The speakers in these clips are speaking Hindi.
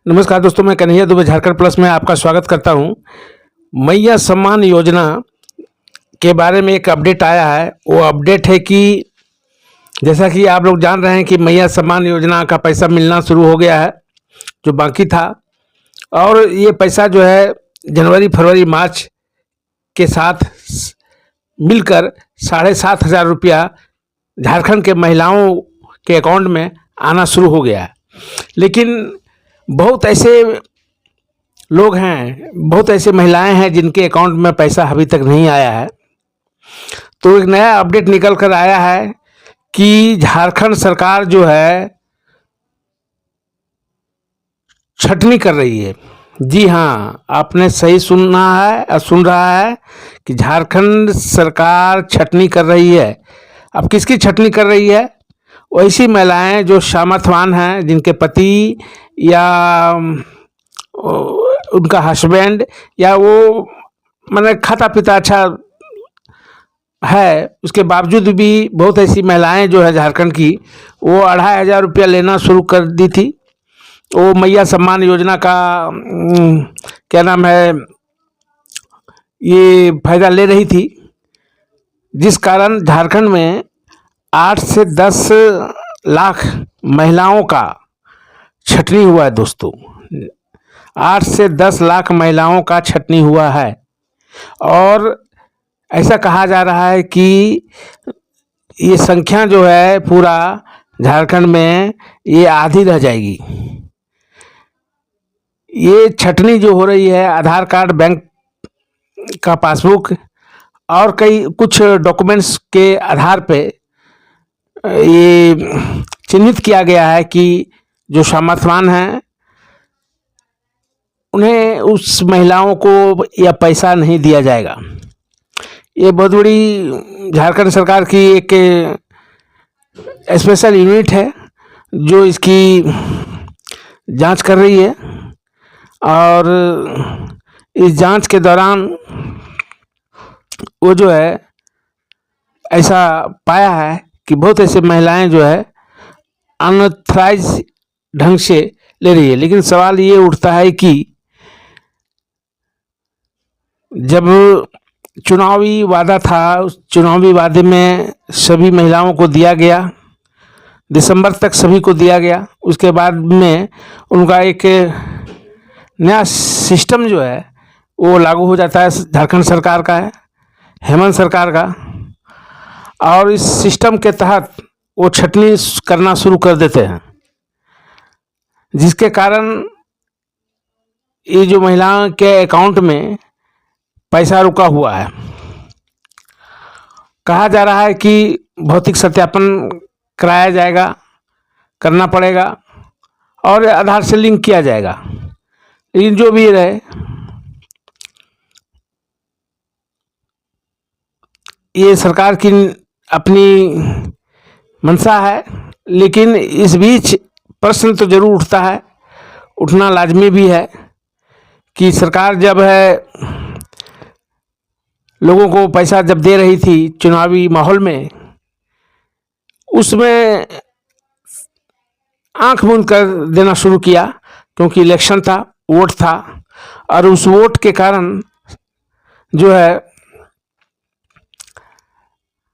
नमस्कार दोस्तों, मैं कन्हैया दुबे झारखंड प्लस में आपका स्वागत करता हूं। मैया सम्मान योजना के बारे में एक अपडेट आया है। वो अपडेट है कि जैसा कि आप लोग जान रहे हैं कि मैया सम्मान योजना का पैसा मिलना शुरू हो गया है, जो बाकी था। और ये पैसा जो है जनवरी, फरवरी, मार्च के साथ मिलकर 7,500 रुपया झारखंड के महिलाओं के अकाउंट में आना शुरू हो गया है। लेकिन बहुत ऐसे लोग हैं, बहुत ऐसे महिलाएं हैं जिनके अकाउंट में पैसा अभी तक नहीं आया है। तो एक नया अपडेट निकल कर आया है कि झारखंड सरकार जो है छटनी कर रही है। जी हाँ, आपने सही सुना है, सुन रहा है कि झारखंड सरकार छटनी कर रही है। अब किसकी छटनी कर रही है? वैसी महिलाएं जो सामर्थ्यवान हैं, जिनके पति या उनका हस्बैंड या वो माने खाता पीता अच्छा है, उसके बावजूद भी बहुत ऐसी महिलाएं जो है झारखंड की, वो 2,500 रुपया लेना शुरू कर दी थी। वो मैया सम्मान योजना का क्या नाम है, ये फायदा ले रही थी, जिस कारण झारखंड में 8 से 10 लाख महिलाओं का छटनी हुआ है। दोस्तों, 8 से 10 लाख महिलाओं का छटनी हुआ है। और ऐसा कहा जा रहा है कि ये संख्या जो है पूरा झारखंड में ये आधी रह जाएगी। ये छटनी जो हो रही है, आधार कार्ड, बैंक का पासबुक और कई कुछ डॉक्यूमेंट्स के आधार पे ये चिन्हित किया गया है कि जो सामर्थ्यवान हैं उन्हें, उस महिलाओं को यह पैसा नहीं दिया जाएगा। ये बहुत बड़ी झारखंड सरकार की एक स्पेशल यूनिट है जो इसकी जांच कर रही है। और इस जांच के दौरान वो जो है ऐसा पाया है कि बहुत ऐसे महिलाएं जो है अनऑथराइज ढंग से ले रही है। लेकिन सवाल ये उठता है कि जब चुनावी वादा था, उस चुनावी वादे में सभी महिलाओं को दिया गया, दिसंबर तक सभी को दिया गया। उसके बाद में उनका एक नया सिस्टम जो है वो लागू हो जाता है। झारखंड सरकार का है, हेमंत सरकार का। और इस सिस्टम के तहत वो छटनी करना शुरू कर देते हैं, जिसके कारण ये जो महिलाओं के अकाउंट में पैसा रुका हुआ है। कहा जा रहा है कि भौतिक सत्यापन कराया जाएगा, करना पड़ेगा और आधार से लिंक किया जाएगा। लेकिन जो भी रहे, ये सरकार की अपनी मंशा है। लेकिन इस बीच प्रश्न तो जरूर उठता है, उठना लाजमी भी है कि सरकार जब है लोगों को पैसा जब दे रही थी चुनावी माहौल में, उसमें आंख मूंद कर देना शुरू किया, क्योंकि इलेक्शन था, वोट था। और उस वोट के कारण जो है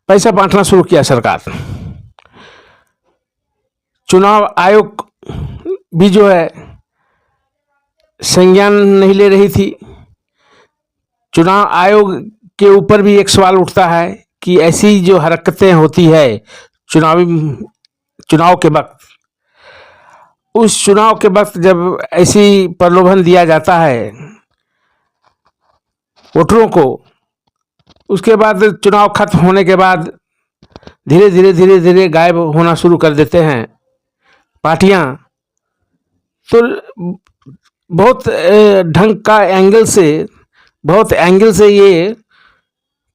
पैसा बांटना शुरू किया सरकार। चुनाव आयोग भी जो है संज्ञान नहीं ले रही थी। चुनाव आयोग के ऊपर भी एक सवाल उठता है कि ऐसी जो हरकतें होती है चुनाव के वक्त, उस चुनाव के वक्त जब ऐसी प्रलोभन दिया जाता है वोटरों को, उसके बाद चुनाव खत्म होने के बाद धीरे धीरे गायब होना शुरू कर देते हैं पार्टियां। तो बहुत ढंग का बहुत एंगल से ये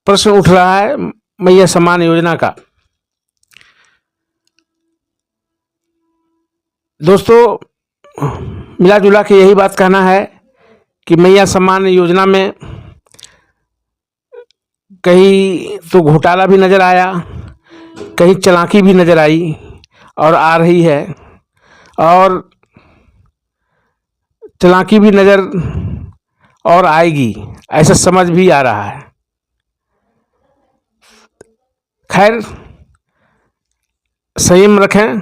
प्रश्न उठ रहा है मैया सम्मान योजना का। दोस्तों, मिला जुला के यही बात कहना है कि मैया सम्मान योजना में कहीं तो घोटाला भी नजर आया, कहीं चालाकी भी नजर आई और आ रही है। और चालाकी भी नज़र और आएगी, ऐसा समझ भी आ रहा है। खैर, संयम रखें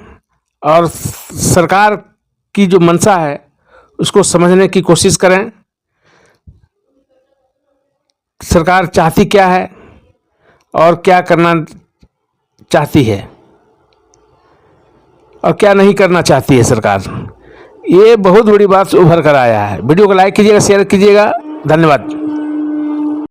और सरकार की जो मंशा है उसको समझने की कोशिश करें। सरकार चाहती क्या है और क्या करना चाहती है और क्या नहीं करना चाहती है सरकार, ये बहुत बड़ी बात उभर कर आया है। वीडियो को लाइक कीजिएगा, शेयर कीजिएगा। धन्यवाद।